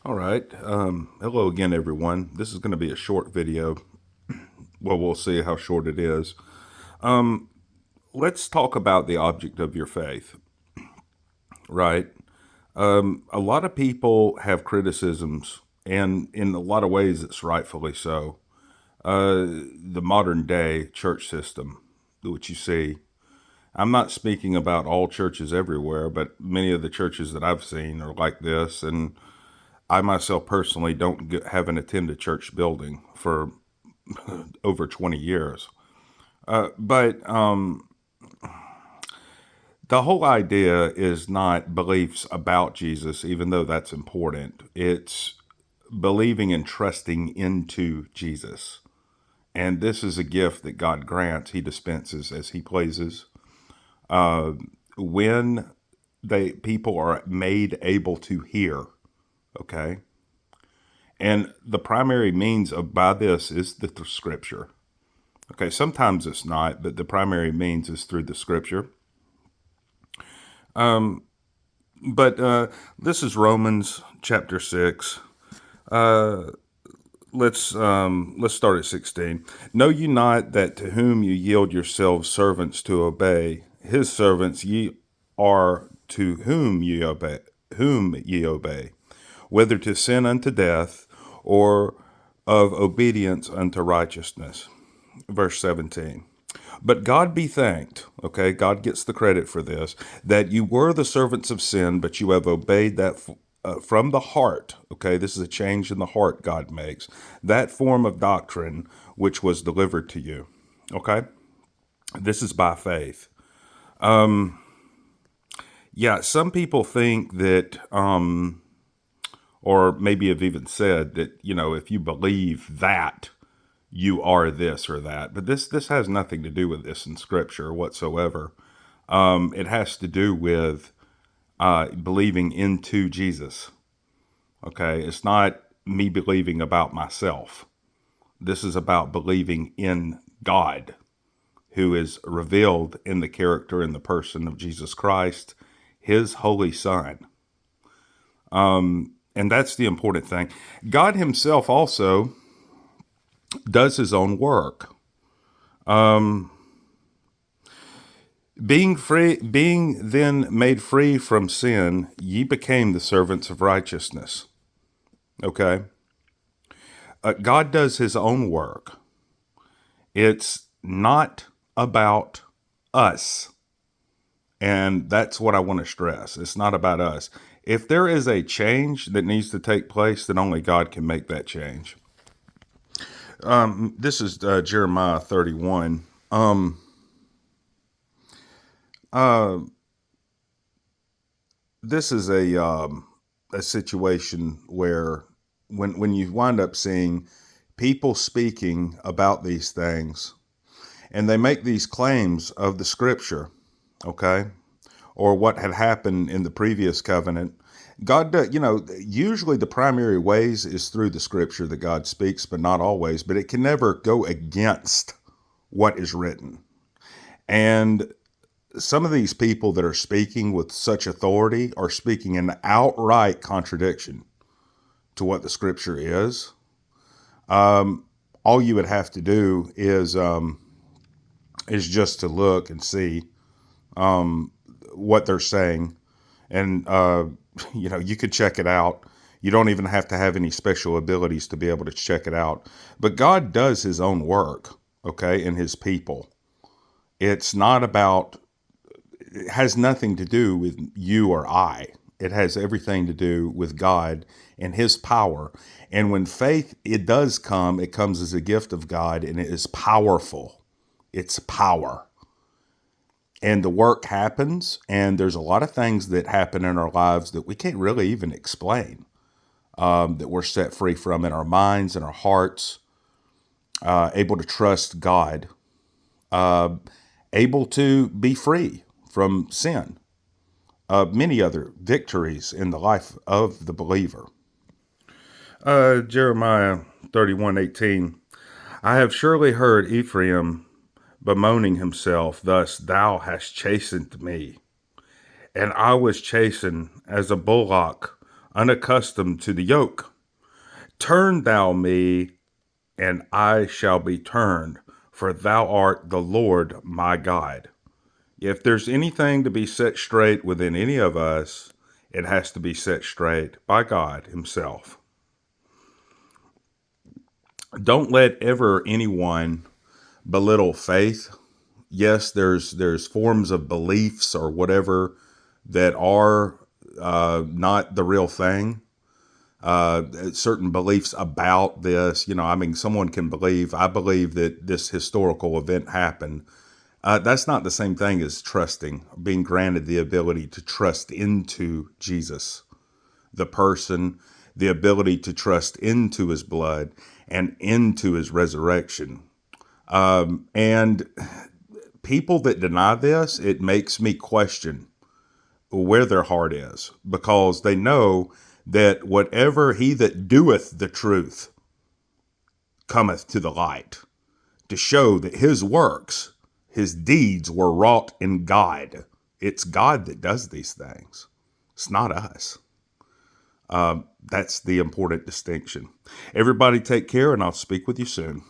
All right. Hello again, everyone. This is going to be a short video. Well, we'll see how short it is. Let's talk about the object of your faith, right? A lot of people have criticisms, and in a lot of ways, it's rightfully so. The modern day church system, which you see, I'm not speaking about all churches everywhere, but many of the churches that I've seen are like this. And I myself personally haven't attended church building for over 20 years. But the whole idea is not beliefs about Jesus, even though that's important. It's believing and trusting into Jesus. And this is a gift that God grants. He dispenses as he pleases. When people are made able to hear, okay? And the primary means of by this is the scripture. Okay, sometimes it's not, but the primary means is through the scripture. But this is Romans chapter 6. Let's start at 16. Know you not that to whom you yield yourselves servants to obey, his servants ye are to whom ye obey, whether to sin unto death or of obedience unto righteousness. Verse 17. But God be thanked, okay, God gets the credit for this, that you were the servants of sin, but you have obeyed that from the heart, okay, this is a change in the heart God makes, that form of doctrine which was delivered to you, okay? This is by faith. Yeah, some people think that, or maybe have even said that, if you believe that, you are this or that. But this has nothing to do with this in Scripture whatsoever. It has to do with believing into Jesus. Okay, it's not me believing about myself. This is about believing in God, who is revealed in the character and the person of Jesus Christ, his holy Son. And that's the important thing. God himself also does his own work. Being then made free from sin, ye became the servants of righteousness. Okay? God does his own work. It's not about us. And that's what I want to stress. It's not about us. If there is a change that needs to take place, then only God can make that change. This is Jeremiah 31. This is a situation where when you wind up seeing people speaking about these things, and they make these claims of the scripture, okay, or what had happened in the previous covenant. God, usually the primary ways is through the scripture that God speaks, but not always, but it can never go against what is written. And some of these people that are speaking with such authority are speaking in outright contradiction to what the scripture is. All you would have to do is just to look and see what they're saying. And, you could check it out. You don't even have to have any special abilities to be able to check it out. But God does his own work, okay, in his people. It's not about, it has nothing to do with you or I. It has everything to do with God and his power. And when faith, it does come, it comes as a gift of God, and it is powerful. It's power. And the work happens, and there's a lot of things that happen in our lives that we can't really even explain, that we're set free from in our minds and our hearts, able to trust God, able to be free from sin, many other victories in the life of the believer. Jeremiah 31:18. I have surely heard Ephraim bemoaning himself, thus, thou hast chastened me, and I was chastened as a bullock unaccustomed to the yoke. Turn thou me, and I shall be turned, for thou art the Lord my God. If there's anything to be set straight within any of us, it has to be set straight by God Himself. Don't let ever anyone belittle faith. Yes, there's forms of beliefs or whatever that are not the real thing. Certain beliefs about this, I mean, someone can believe, I believe that this historical event happened. That's not the same thing as trusting, being granted the ability to trust into Jesus, the person, the ability to trust into His blood and into His resurrection. And people that deny this, it makes me question where their heart is, because they know that whatever he that doeth the truth cometh to the light, to show that his works, his deeds were wrought in God. It's God that does these things. It's not us. That's the important distinction. Everybody take care, and I'll speak with you soon.